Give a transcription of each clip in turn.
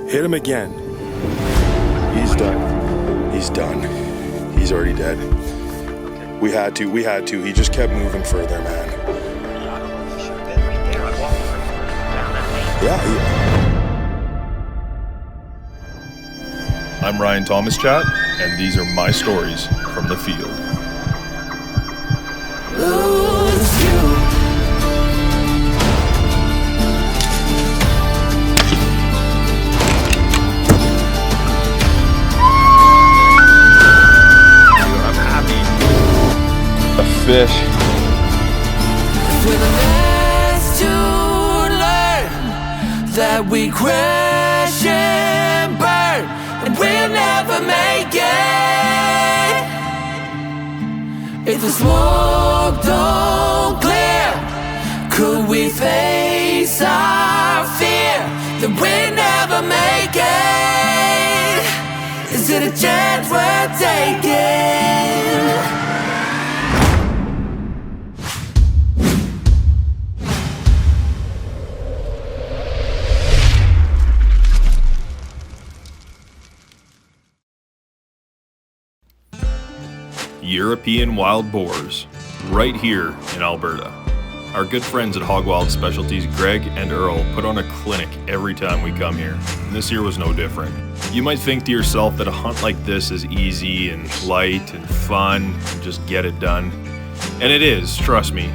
Hit him again. He's done. He's done. He's already dead. We had to. He just kept moving further, man. Yeah. I'm Ryan Thomas Chat, and these are my stories from the field. Lose you. I'm happy. A fish. We're the last to learn that we crash and burn, and we'll never make it. If the smoke don't clear, could we face our fear that we'll never make it? Is it a chance we're taking? European wild boars, right here in Alberta. Our good friends at Hogwild Specialties, Greg and Earl, put on a clinic every time we come here, and this year was no different. You might think to yourself that a hunt like this is easy and light and fun, and just get it done. And it is, trust me.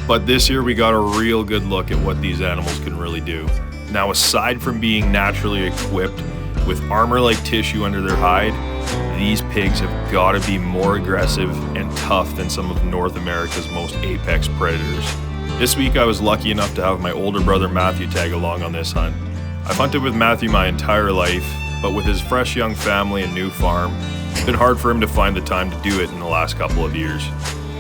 But this year we got a real good look at what these animals can really do. Now, aside from being naturally equipped with armor-like tissue under their hide, these pigs have got to be more aggressive and tough than some of North America's most apex predators. This week I was lucky enough to have my older brother Matthew tag along on this hunt. I've hunted with Matthew my entire life, but with his fresh young family and new farm, it's been hard for him to find the time to do it in the last couple of years.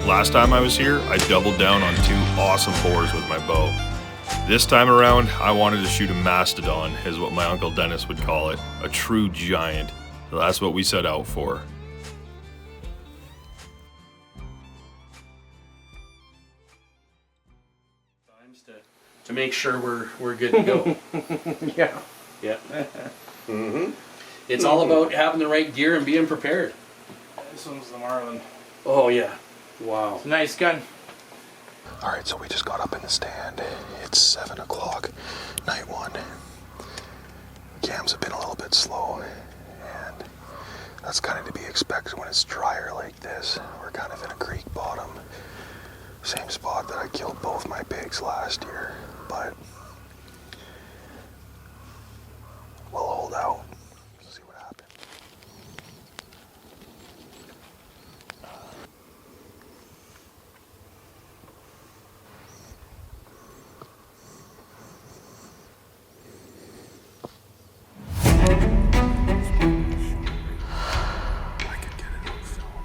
Last time I was here, I doubled down on 2 awesome boars with my bow. This time around, I wanted to shoot a mastodon, is what my Uncle Dennis would call it, a true giant. So that's what we set out for. To make sure we're good to go. Yeah. Yeah. It's all about having the right gear and being prepared. This one's the Marlin. Oh yeah. Wow. It's a nice gun. Alright, so we just got up in the stand. It's 7 o'clock, night 1. Cams have been a little bit slow, and that's kind of to be expected when it's drier like this. We're kind of in a creek bottom. Same spot that I killed both my pigs last year, but we'll hold out. See what happens. I could get it on film.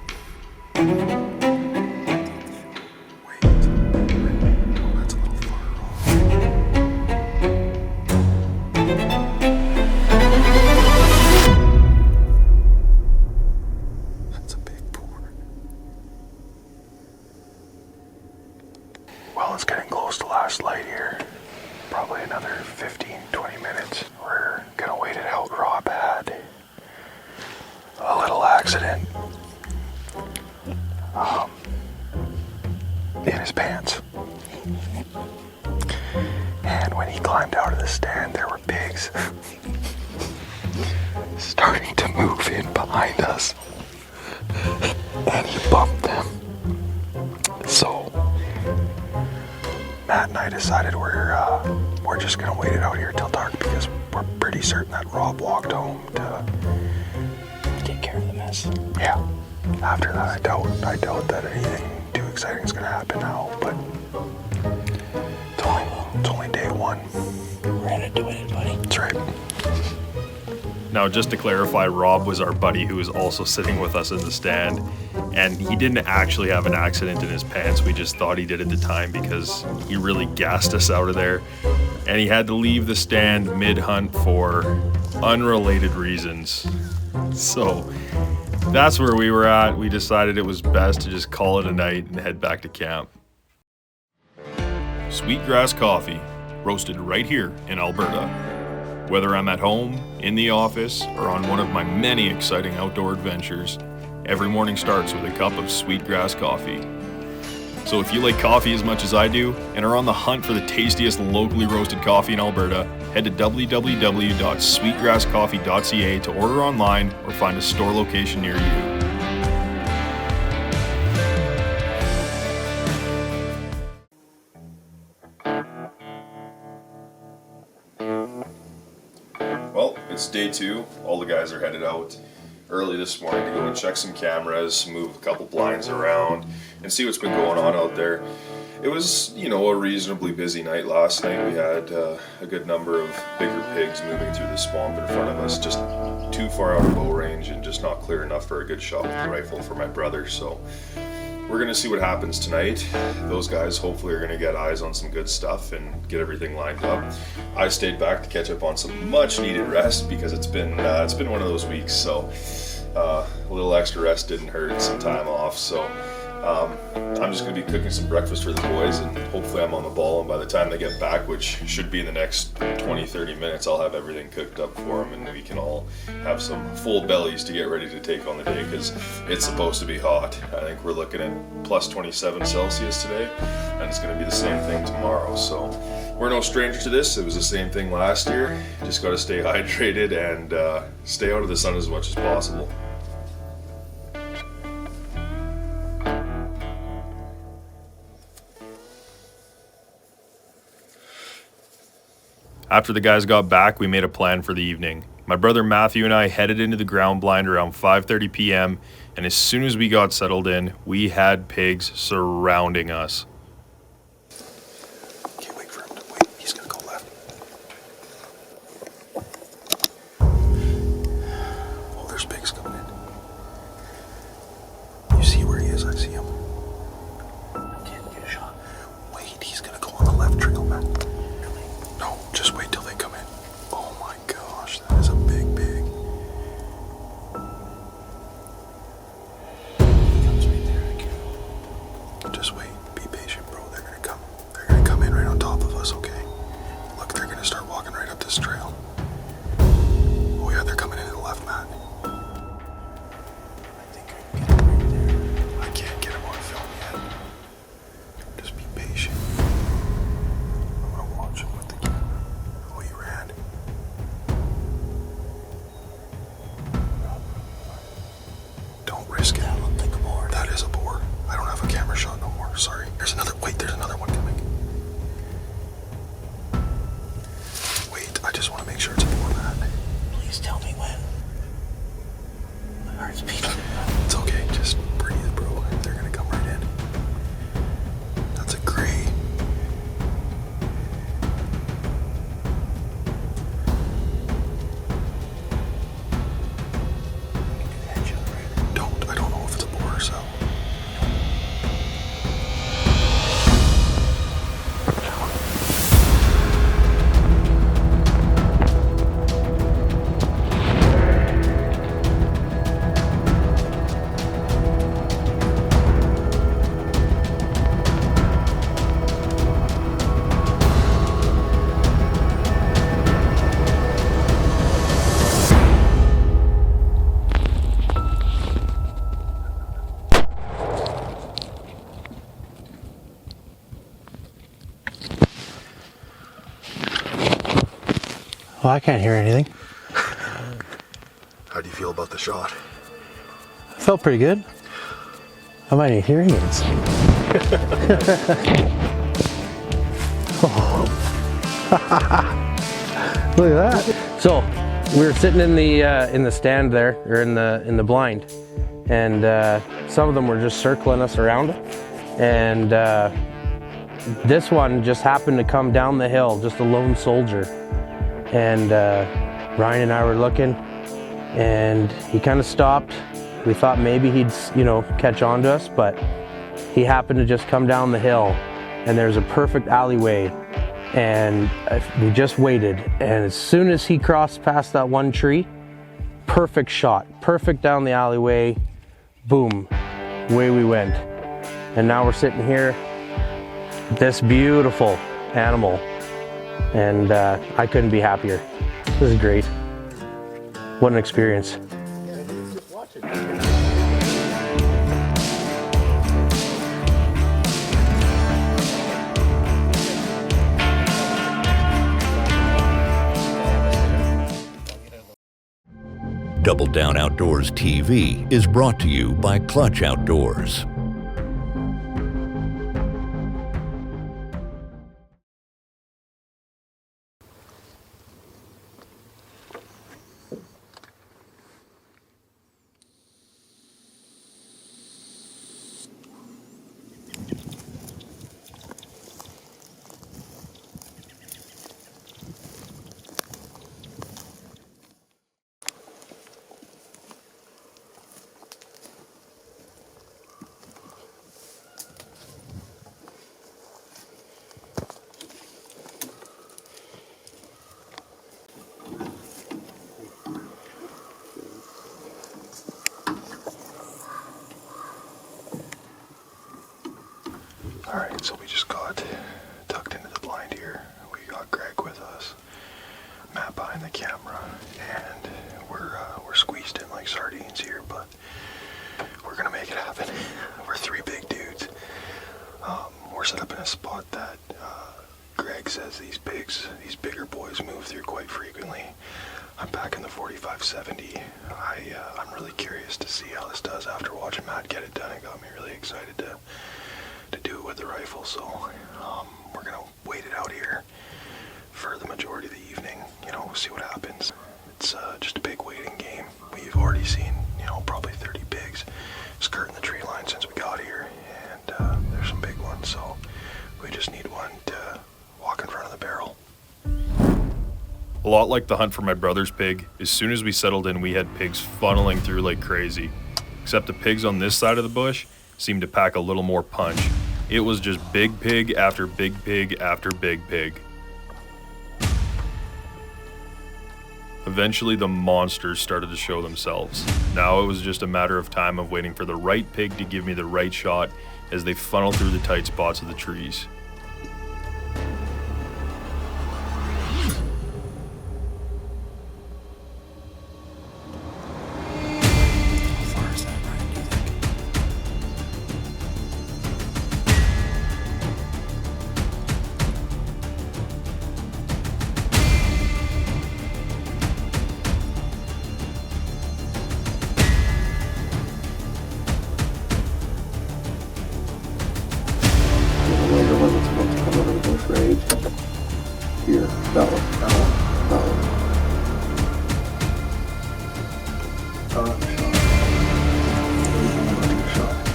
Wait. Oh, that's a little far off. That's a big boar. Well, it's getting close to last light here. Probably another 15-20 minutes. We're gonna wait it out. Rob had a little accident in his pants. And when he climbed out of the stand, there were pigs starting to move in behind us. And he bumped them. So Matt and I decided we're just gonna wait it out here till dark because we're pretty certain that Rob walked home to Take care of the mess. Yeah. After that, I doubt that anything too exciting is gonna happen now. But it's only day 1. We're in it to win it, buddy. That's right. Now, just to clarify, Rob was our buddy who was also sitting with us in the stand, and he didn't actually have an accident in his pants. We just thought he did at the time because he really gassed us out of there, and he had to leave the stand mid-hunt for unrelated reasons. So that's where we were at. We decided it was best to just call it a night and head back to camp. Sweetgrass coffee, roasted right here in Alberta. Whether I'm at home, in the office, or on one of my many exciting outdoor adventures, every morning starts with a cup of sweetgrass coffee. So if you like coffee as much as I do and are on the hunt for the tastiest locally roasted coffee in Alberta, head to www.sweetgrasscoffee.ca to order online or find a store location near you. Well, it's day 2. All the guys are headed out early this morning to go and check some cameras, move a couple blinds around, and see what's been going on out there. It was, a reasonably busy night last night. We had a good number of bigger pigs moving through the swamp in front of us, just too far out of bow range and just not clear enough for a good shot with the rifle for my brother. So we're going to see what happens tonight. Those guys hopefully are going to get eyes on some good stuff and get everything lined up. I stayed back to catch up on some much needed rest because it's been one of those weeks. So a little extra rest didn't hurt, some time off. So I'm just going to be cooking some breakfast for the boys, and hopefully I'm on the ball, and by the time they get back, which should be in the next 20-30 minutes, I'll have everything cooked up for them and we can all have some full bellies to get ready to take on the day, because it's supposed to be hot. I think we're looking at plus 27 Celsius today, and it's going to be the same thing tomorrow. So we're no stranger to this. It was the same thing last year. Just got to stay hydrated and stay out of the sun as much as possible. After the guys got back, we made a plan for the evening. My brother Matthew and I headed into the ground blind around 5:30 p.m. and as soon as we got settled in, we had pigs surrounding us. Can't wait for him to wait. He's gonna go left. Oh, there's pigs coming in. You see where he is? I see him. Can't get a shot. Wait, he's gonna go on the left trail, man. No, just wait till they come in. Oh my gosh, that is a big pig. He comes right there. I can. Just wait, be patient, bro. They're gonna come. They're gonna come in right on top of us, okay? Look, they're gonna start walking right up this trail. Oh yeah, they're coming in to the left, Matt. I think I can get him right there. I can't get him on film yet. Just be patient. I'm gonna watch him with the camera. Oh, he ran. Don't risk it. That looked like a boar. That is a boar. I don't have a camera shot no more. Sorry. There's another. Wait, there's another one coming. Wait, I just want to make sure it's a boar, Matt. Please tell me when. My heart's beating. It's okay. Just breathe, bro. They're gonna come right in. That's a gray. Headshot right. I don't know if it's a boar or so. Well, I can't hear anything. How do you feel about the shot? I felt pretty good. I might need hearing aids. Look at that. So we were sitting in the stand there, or in the blind, and some of them were just circling us around, and this one just happened to come down the hill, just a lone soldier, and Ryan and I were looking, and he kind of stopped. We thought maybe he'd, catch on to us, but he happened to just come down the hill, and there's a perfect alleyway, and we just waited, and as soon as he crossed past that one tree, perfect shot, perfect down the alleyway, boom, away we went. And now we're sitting here, this beautiful animal, and I couldn't be happier. This is great. What an experience. Double Down Outdoors TV is brought to you by Clutch Outdoors. Alright, so we just got tucked into the blind here. We got Greg with us, Matt behind the camera, and we're squeezed in like sardines here, but we're gonna make it happen. We're three big dudes. We're set up in a spot that Greg says these bigger boys move through quite frequently. I'm back in the 45-70. I'm really curious to see how this does after watching Matt get it done. It got me really excited to do it with the rifle, so we're gonna wait it out here for the majority of the evening, see what happens. It's just a big waiting game. We've already seen, probably 30 pigs skirting the tree line since we got here, and there's some big ones, so we just need one to walk in front of the barrel. A lot like the hunt for my brother's pig, as soon as we settled in, we had pigs funneling through like crazy. Except the pigs on this side of the bush seemed to pack a little more punch. It was just big pig after big pig after big pig. Eventually the monsters started to show themselves. Now it was just a matter of time of waiting for the right pig to give me the right shot as they funneled through the tight spots of the trees. Here, that one.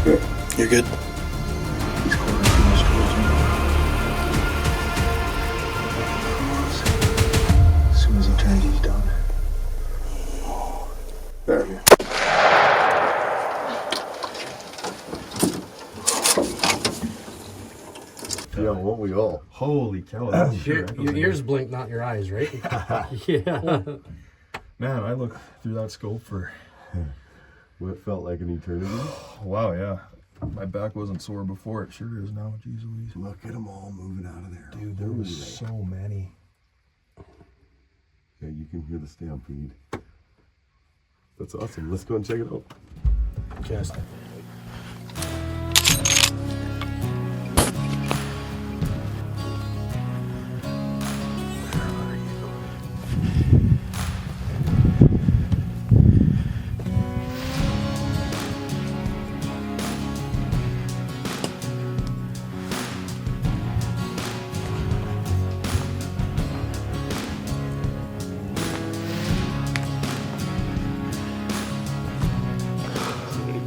Okay. You're good. He's quartering too much towards me. As soon as he turns, he's done. There. Yeah, won't we all? Holy cow, that's Your ears blink, not your eyes, right? Yeah. Man, I looked through that scope for, What felt like an eternity? wow, yeah. My back wasn't sore before, it sure is now, jeez Louise. Look at them all moving out of there. Dude, there was so many. Yeah, you can hear the stampede. That's awesome. Let's go and check it out. Just.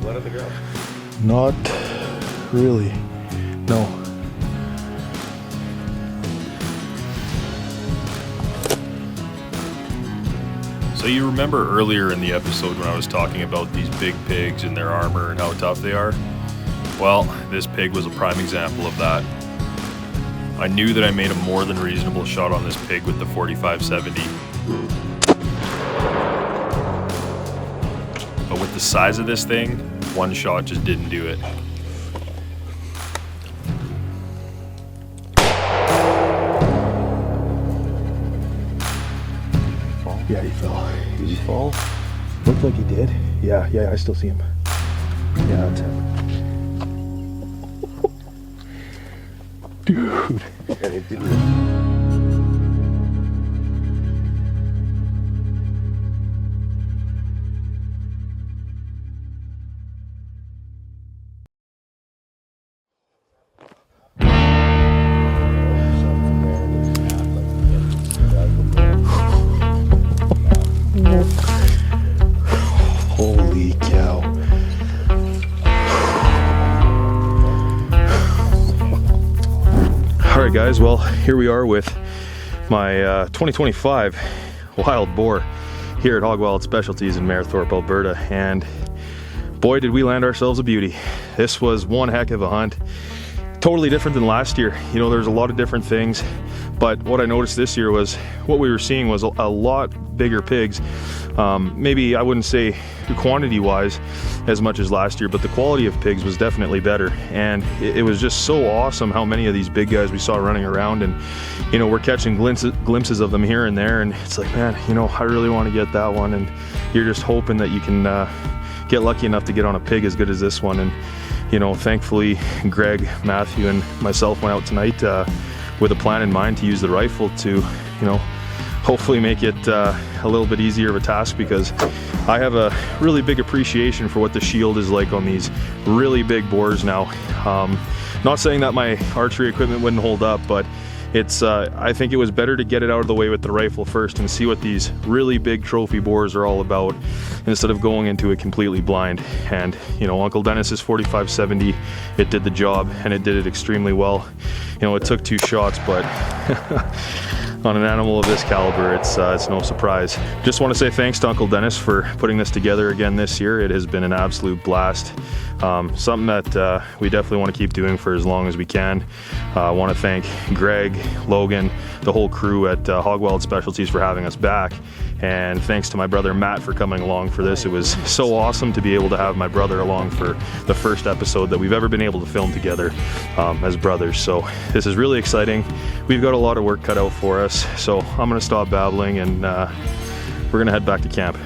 Blood on the ground. Not really, no. So you remember earlier in the episode when I was talking about these big pigs and their armor and how tough they are? Well, this pig was a prime example of that. I knew that I made a more than reasonable shot on this pig with the 45-70. But with the size of this thing, one shot just didn't do it. Yeah, he fell. Did he fall? Looked like he did. Yeah, I still see him. Yeah, that's him. Dude. And it didn't. Holy cow. All right, guys, well, here we are with my 2025 wild boar here at Hogwild Specialties in Mayerthorpe, Alberta, and boy, did we land ourselves a beauty. This was one heck of a hunt. Totally different than last year. You know, there's a lot of different things, but what I noticed this year was what we were seeing was a lot bigger pigs. Maybe I wouldn't say quantity wise as much as last year, but the quality of pigs was definitely better. And it was just so awesome how many of these big guys we saw running around, and you know, we're catching glimpses of them here and there, and it's like, man, you know, I really want to get that one, and you're just hoping that you can get lucky enough to get on a pig as good as this one. And you know, thankfully Greg, Matthew, and myself went out tonight with a plan in mind to use the rifle to, you know, hopefully make it a little bit easier of a task, because I have a really big appreciation for what the shield is like on these really big boars now. Not saying that my archery equipment wouldn't hold up, but it's I think it was better to get it out of the way with the rifle first and see what these really big trophy boars are all about, instead of going into it completely blind. And you know, Uncle Dennis's 45-70, it did the job, and it did it extremely well. You know, it took 2 shots, but on an animal of this caliber, it's no surprise. Just want to say thanks to Uncle Dennis for putting this together again this year. It has been an absolute blast. Something that we definitely want to keep doing for as long as we can. I want to thank Greg, Logan, the whole crew at Hogwild Specialties for having us back. And thanks to my brother Matt for coming along for this. It was so awesome to be able to have my brother along for the first episode that we've ever been able to film together as brothers. So this is really exciting. We've got a lot of work cut out for us. So I'm gonna stop babbling, and we're gonna head back to camp.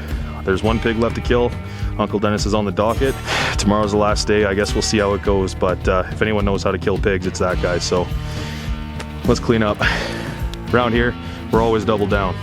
There's 1 pig left to kill. Uncle Dennis is on the docket. Tomorrow's the last day. I guess we'll see how it goes. But if anyone knows how to kill pigs, it's that guy. So let's clean up. Around here, we're always double down.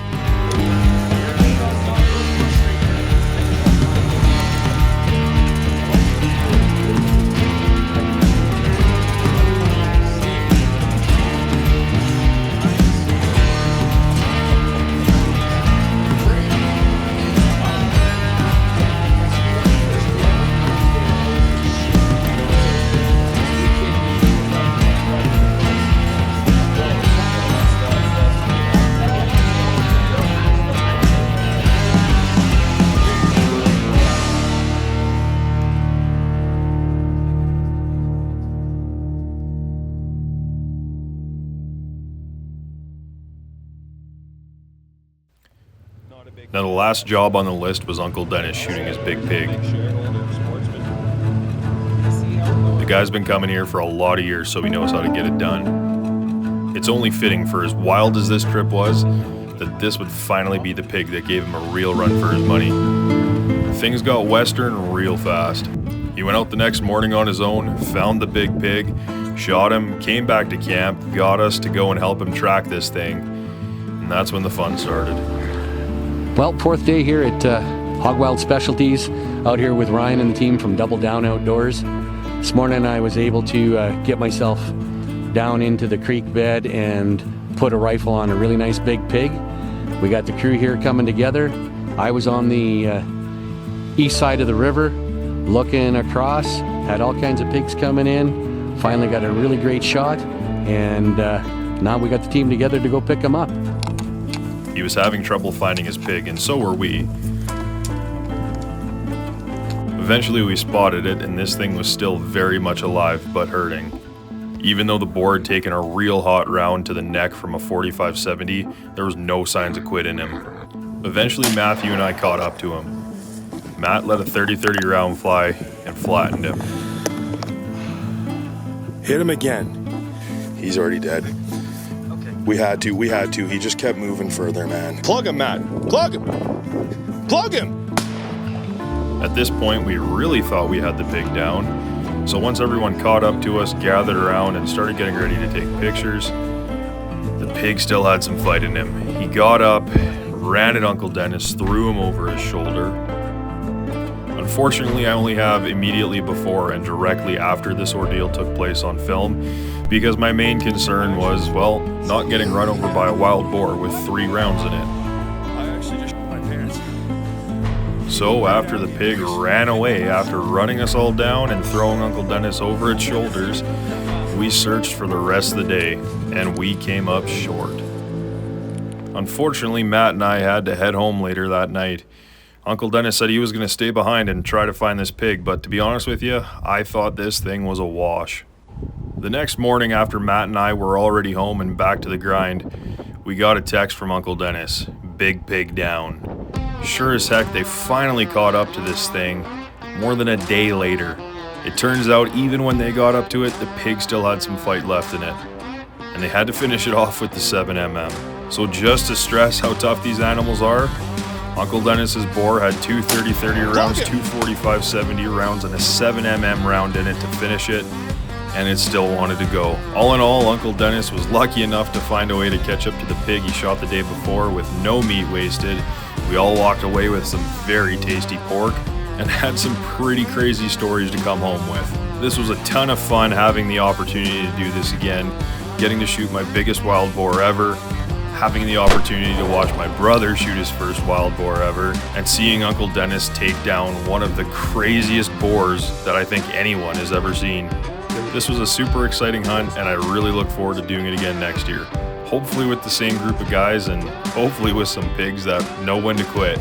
Now the last job on the list was Uncle Dennis shooting his big pig. The guy's been coming here for a lot of years, so he knows how to get it done. It's only fitting, for as wild as this trip was, that this would finally be the pig that gave him a real run for his money. Things got western real fast. He went out the next morning on his own, found the big pig, shot him, came back to camp, got us to go and help him track this thing, and that's when the fun started. Well, 4th day here at Hogwild Specialties, out here with Ryan and the team from Double Down Outdoors. This morning I was able to get myself down into the creek bed and put a rifle on a really nice big pig. We got the crew here coming together. I was on the east side of the river looking across, had all kinds of pigs coming in, finally got a really great shot, and now we got the team together to go pick them up. He was having trouble finding his pig, and so were we. Eventually we spotted it, and this thing was still very much alive but hurting. Even though the boar had taken a real hot round to the neck from a 45-70, there was no signs of quit in him. Eventually Matthew and I caught up to him. Matt let a 30-30 round fly and flattened him. Hit him again. He's already dead. Okay. We had to. He just kept moving further, man. Plug him, Matt. Plug him. Plug him. At this point, we really thought we had the pig down. So once everyone caught up to us, gathered around, and started getting ready to take pictures, the pig still had some fight in him. He got up, ran at Uncle Dennis, threw him over his shoulder. Unfortunately, I only have immediately before and directly after this ordeal took place on film, because my main concern was, well, not getting run over by a wild boar with 3 rounds in it. I actually just shit my pants. So after the pig ran away after running us all down and throwing Uncle Dennis over its shoulders, we searched for the rest of the day, and we came up short. Unfortunately, Matt and I had to head home later that night. Uncle Dennis said he was going to stay behind and try to find this pig, but to be honest with you, I thought this thing was a wash. The next morning, after Matt and I were already home and back to the grind, we got a text from Uncle Dennis. Big pig down. Sure as heck, they finally caught up to this thing more than a day later. It turns out even when they got up to it, the pig still had some fight left in it. And they had to finish it off with the 7mm. So just to stress how tough these animals are, Uncle Dennis's boar had 2 30-30 rounds, 2 45-70 rounds, and a 7mm round in it to finish it, and it still wanted to go. All in all, Uncle Dennis was lucky enough to find a way to catch up to the pig he shot the day before with no meat wasted. We all walked away with some very tasty pork and had some pretty crazy stories to come home with. This was a ton of fun having the opportunity to do this again, getting to shoot my biggest wild boar ever, having the opportunity to watch my brother shoot his first wild boar ever, and seeing Uncle Dennis take down one of the craziest boars that I think anyone has ever seen. This was a super exciting hunt, and I really look forward to doing it again next year. Hopefully with the same group of guys, and hopefully with some pigs that know when to quit.